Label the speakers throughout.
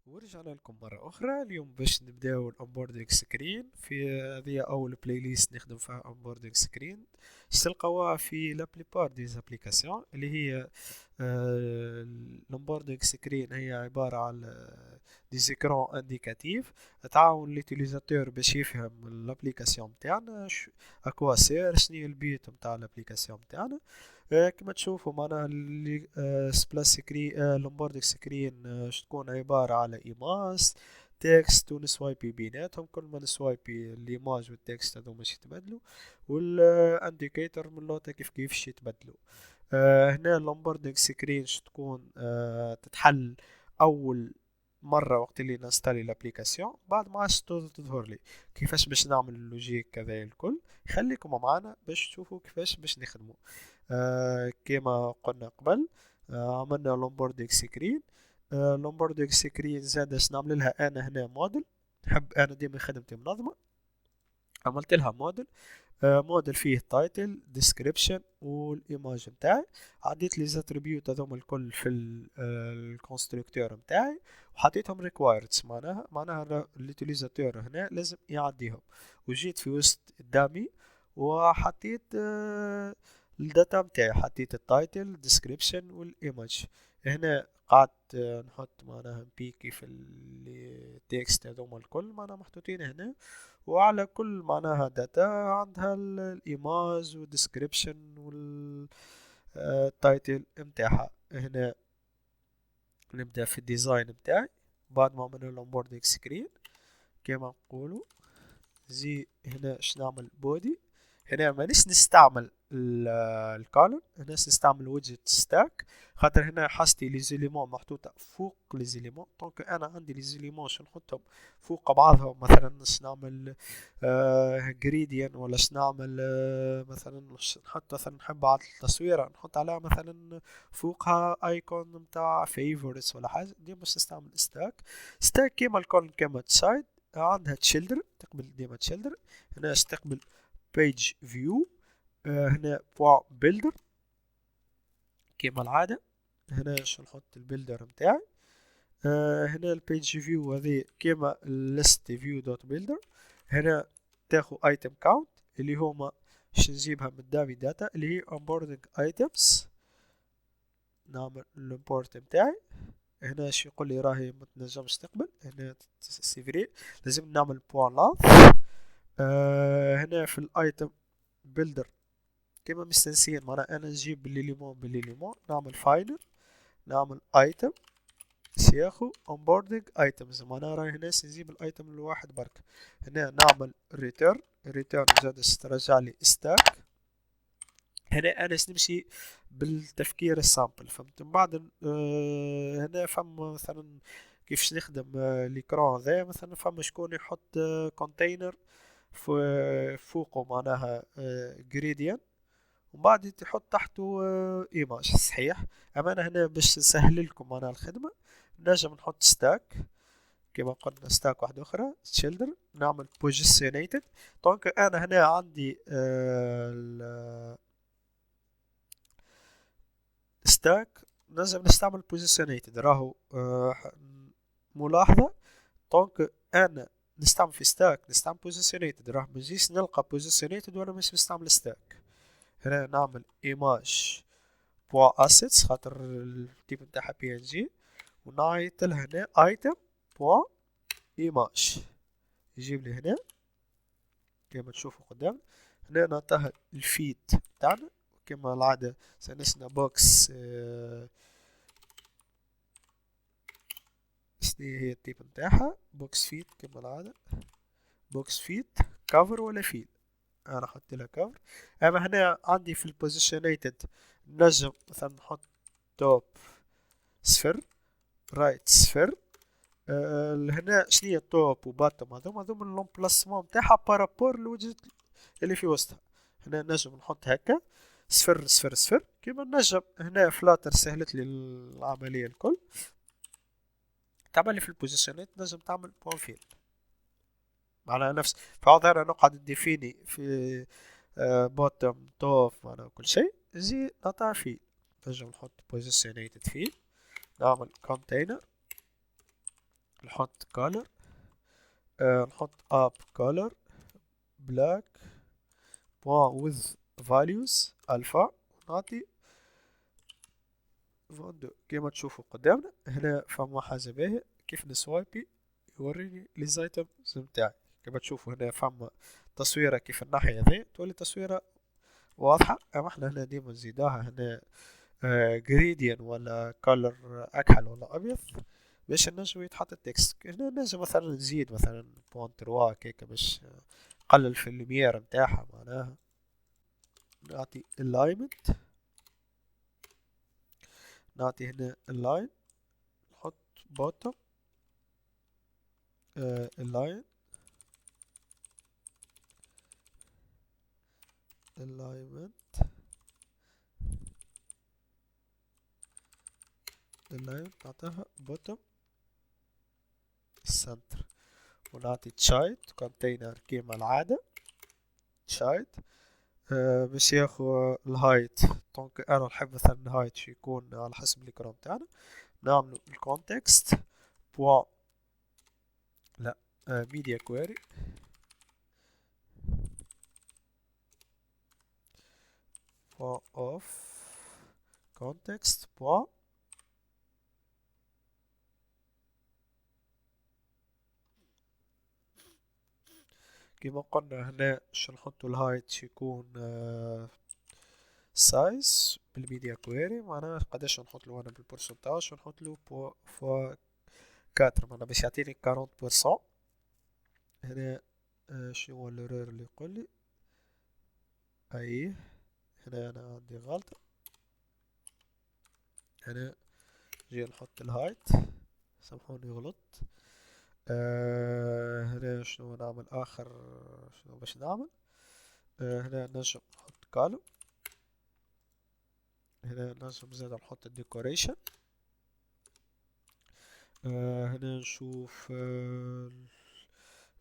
Speaker 1: ورجعنا لكم مرة أخرى اليوم باش نبداو الأونبوردينغ سكرين في هذه أول بلاي ليست نخدم فيها أونبوردينغ سكرين. تلقاوها في لا بليبار دي زابليكاسيون اللي هي الأونبوردينغ سكرين. هي عبارة على دي زيكرون انديكاتيف تعاون ليوتيليزاتور باش يفهم الابليكاسيون متاعنا اكوا سير شنو البيت متاع الابليكاسيون متاعنا. كما تشوفوا معناها اللي سبلاش سكرين لومبورديك سكرين تكون عبارة على ايماج تكست ونسوايبي بيناتهم. كل ما نسوايبي الايماج والتكست هذو مش يتبدلوا، والانديكيتور من لوطة كيف يتبدلوا. هنا اللومبوردينغ سكرين تكون تتحل اول مرة وقت اللي نستالي الابليكاسيون، بعد ما عادش تظهر لي كيفاش باش نعمل اللوجيك كذا الكل. خليكم معنا باش تشوفوا كيفاش باش نخدموا. كما قلنا قبل عملنا لومبوردينغ سكرين. لومبوردينغ سكرين زاد باش نعمل لها انا هنا موديل. نحب انا ديما خدمتي منظمة. عملت لها موديل. موديل فيه تايتل ديسكريبشن والايماج نتاعي. عديت لي زاتريبيوت هذوما الكل في الكونستركتور نتاعي وحطيتهم ريكوايردز. معناها اليوتيليزاتور هنا لازم يعديهم. وجيت في وسط الدامي وحطيت الداتا نتاعي، حطيت التايتل ديسكريبشن والايماج. هنا قعدت نحط معناها نبيكي في التكست هذوما الكل معناها محطوطين هنا. وعلى كل معناها داتا عندها الايماج والديسكريبشن والتايتل متاعها. هنا نبدأ في الديزاين متاعي بعد ما عملنا الأونبوردينغ سكرين. كما نقولوا زي هنا اش نعمل بودي. هنا مانيش نستعمل الكولن، هنا نستعمل ويدجت ستاك. خاطر هنا حاجتي لي زيليمون محطوطة فوق لي زيليمون، دونك انا عندي لي زيليمون شو نحطهم فوق بعضهم. مثلا باش نعمل جريديان ولا باش نعمل مثلا نحط مثلا نحب على التصويرة نحط عليها مثلا فوقها ايكون متاع فيفورتس ولا حاجة، دي باش نستعمل ستاك. ستاك كيما الكولن كيما تسايد عندها تشيلدر تقبل ديما تشيلدر. هنا استقبل بيج فيو. هنا بوا بيلدر كيما العادة. هنا باش نحط البيلدر متاعي. هنا البيج فيو هذه كيما list view دوت بيلدر. هنا تاخو ايتم كاونت اللي هما باش نجيبها من دامي داتا اللي هي onboarding items. نعمل الامبورت متاعي. هنا اش يقول لي راهي ما تنجمش تقبل. هنا سيفري لازم نعمل بوان لاث. هنا في الايتم بيلدر كيما مستنسين معناها انا نجيب باللي ليمون نعمل فاينل نعمل ايتم سياخو onboarding items معناها راهي هنا نجيب الايتم الواحد برك. هنا نعمل return زاد ترجع لي stack. هنا انا نمشي بالتفكير السامبل فهمت. من بعد هنا فما مثلا كيفاش نخدم ليكرون ذا. مثلا فما شكون يحط كونتينر فوقه معناها gradient ومن بعد تحط تحته ايماج صحيح. اما انا هنا باش نسهل لكم معناها الخدمة نجم نحط ستاك كما قلنا ستاك واحدة أخرى children نعمل positionated. دونك أنا هنا عندي ستاك نجم نستعمل positionated راهو ملاحظة. دونك أنا نستعمل في ستاك نستعمل positionated راح منجيش نلقى positionated وأنا مش نستعمل ستاك. هنا نعمل image بوا assets خاطر التيب نتاعها PNG ونعيط لها هنا item بوا image يجيب لي هنا كما تشوفوا قدام. هنا نعطيها الفيد تاعنا كما العادة سنسنا بوكس شني هي التيب نتاعها بوكس فيد كما العادة بوكس فيد كفر ولا فيل. انا حط لها كفر. اما هنا عندي في البوزيشنيتد نجم مثلا نحط توب صفر رايت صفر. هنا شنية توب وباتم هذوما الامبلاسمون نتاعها بارابور الوجه اللي في وسطها. هنا نجم نحط هكا صفر صفر صفر كيما نجم. هنا فلاتر سهلت لي العملية الكل. تعمل لي في البوزيشنات نجم تعمل بروفيل على نفس فهذا انا نقعد نديفيني في بوتم توب معناها كل شيء زي نقطع فيه. نجم نحط بوزيشنيتد فيه نعمل كونتينر نحط color، نحط اب color black with values alpha، ونعطي فوندو. كيما تشوفوا قدامنا هنا فما حاجة باهية كيف نسوايبي يوريني لي زايتمز متاعي. كما تشوفوا هنا فما تصويرة كيف الناحية ذي تولي تصويرة واضحة. اما احنا هنا ديما نزيدوها هنا جريديان ولا كولر اكحل ولا ابيض باش نجم يتحط التكست. هنا نجم مثلا نزيد مثلا بوان تروا كيكا باش نقلل في الليمير متاعها معناها. نعطي alignment، نعطي هنا align، نحط bottom align alignment نعطيها bottom center، ونعطي child container كيما العادة child باش ياخو الهايت. دونك انا نحب مثلا الهايت يكون على حسب الاكرام تاعنا. نعملو الكونتكست بوا لا media query بوا of context بوا كيما قلنا هنا باش نحطو الهايت يكون سايز بالميديا كويري معناها قداش نحطلو انا بالبورسنتاج نحطلو فوا 4 معناها باش يعطيني 40%. هنا شنو هو الرور اللي يقولي اي هنا انا عندي غلطة. هنا جي نحط الهايت سامحوني غلط. هنا شنو نعمل اخر شنو باش نعمل هنا نجم نحط كالو. هنا نجم زاد نحط الديكوريشن. هنا نشوف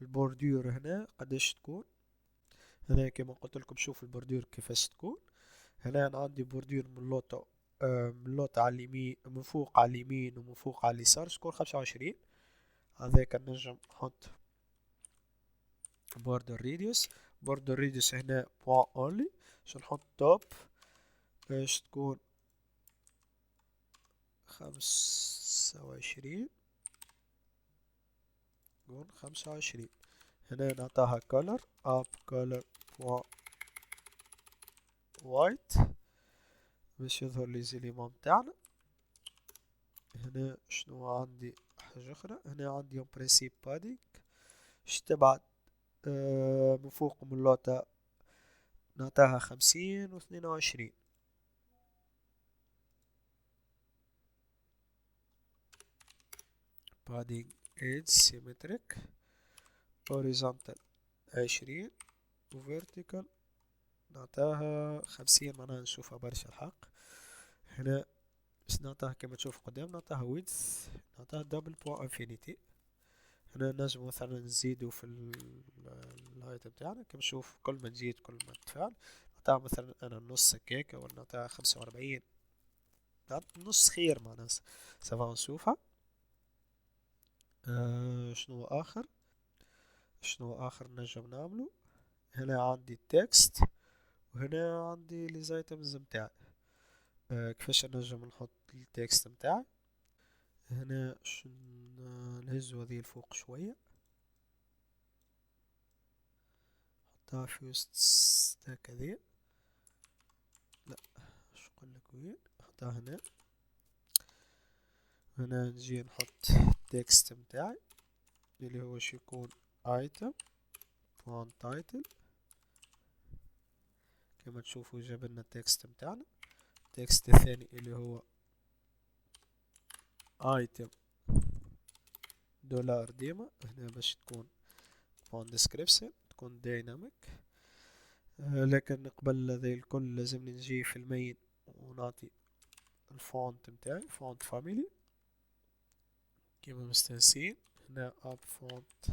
Speaker 1: البوردير هنا قداش تكون. هنا كما قلت لكم شوف البوردير كيفاش تكون. هنا انا عندي بوردير من لوطة من لوطة على اليمين من فوق على اليمين ومن فوق على اليسار تكون 25. هذاك نجم نحط بوردر ريديوس. بوردر ريديوس هنا بوان اونلي باش نحط توب باش تكون 25 تكون 25. هنا نعطاها color اب color بوان وايت باش يظهر لي زيليمون تاعنا. هنا شنو عندي حاجة أخرى هنا عندي برينسيپ بادينغ باش تبعد من فوق من اللوطة نعطاها 50 و22. بادينغ ايدج سيمتريك هوريزونتال 20 وفيرتيكال نعطاها 50 معناها نشوفها برشا الحق. هنا باش نعطاها كما تشوف قدام نعطاها ويدث نعطاها دبل بوان انفينيتي. هنا نجم مثلا نزيدو في الهايت بتاعنا كما نشوف كل ما تزيد كل ما تفعل. نعطاها مثلا انا نص هكاكا ولا نعطاها 45 نص خير معناها سافا نشوفها. شنو اخر شنو اخر نجم نعملو. هنا عندي التكست وهنا عندي لي زايتمز متاعي. كيفاش نجم نحط التكست متاعي. هنا نهزو هذه الفوق شوية نحطها في وسط ستاك هذي. لا شو نقولك وين نحطها هنا. هنا نجي نحط التكست متاعي اللي هو شو يكون item فون تايتل. كما تشوفوا جابلنا التكست متاعنا. التكست الثاني اللي هو item دولار ديما هنا باش تكون فون ديسكريبشن تكون دايناميك. لكن قبل ذي الكل لازمني نجي في المين ونعطي الفونت متاعي فونت فاميلي كيما مستانسين. هنا اب فونت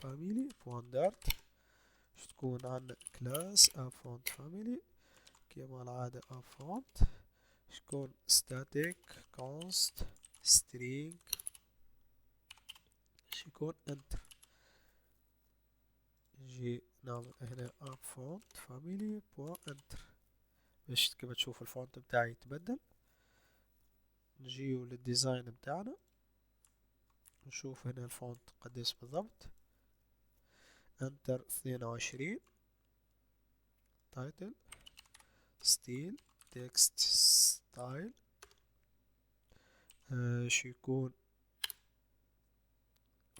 Speaker 1: فاميلي بوان دارت باش تكون عندنا كلاس اب فونت فاميلي كيما العادة اب فونت باش تكون static const string يكون انتر. نجي نعمل هنا اب فونت فاميلي بوا انتر باش كما تشوف الفونت بتاعي يتبدل. نجيو للديزاين بتاعنا نشوف هنا الفونت قديش بالضبط. انتر 22. تايتل ستيل تكست ستايل شو يكون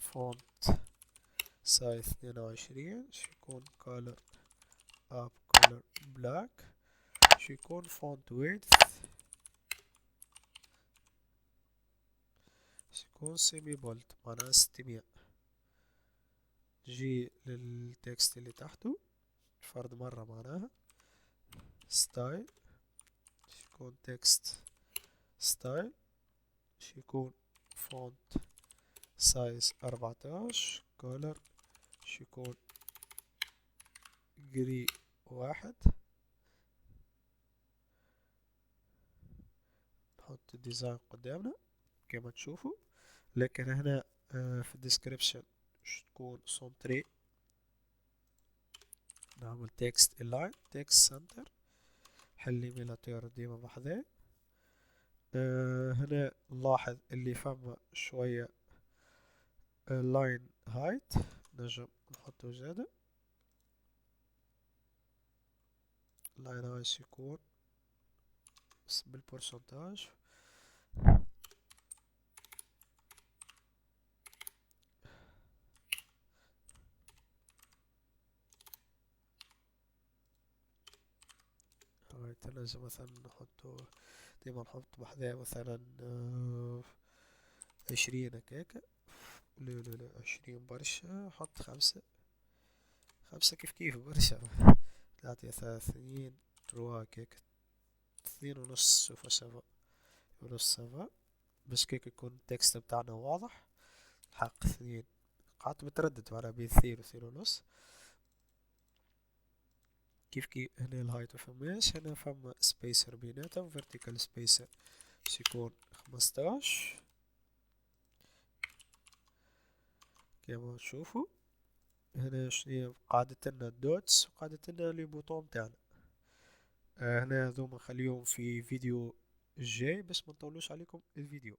Speaker 1: فونت سايز 22. شو يكون color اب color black. شو يكون فونت width. شو يكون سيمي بولد معناها 600. نجي للتكست اللي تحته فرد مرة معناها ستايل. شو يكون تكست ستايل. شو يكون فونت سايز 14. color شو يكون جري 1. نحط الديزاين قدامنا كما تشوفوا. لكن هنا في الديسكريبشن تكون سونتري. نعمل تكست الاين تكست سنتر. حل ميلاتير ديما بحذاه. هنا نلاحظ اللي فما شوية لاين هايت نجم نحطه زيادة. لاين هايت يكون بالبورسنتاج. هايت نجم مثلا نحطه ديما نحط بحذاه مثلا 20 هكاكا. لا 20 برشا. حط 5. 5 كيف برشا. 3 30 3 هكاك. 2.5 شوفو سافا. ونص سافا باش كيك يكون التكست بتاعنا واضح. حق 2. قعدت متردد على بين 2 و 2.5. كيف هنا الهايت مفماش. هنا فما سبيسر بيناتهم فيرتيكال سبيسر يكون 15 كما تشوفوا. هنا شنو قاعدة لنا الدوتس وقاعدة لنا لي بوطون تاعنا. هنا هذوما خليهم في فيديو الجاي باش ما نطولوش عليكم الفيديو.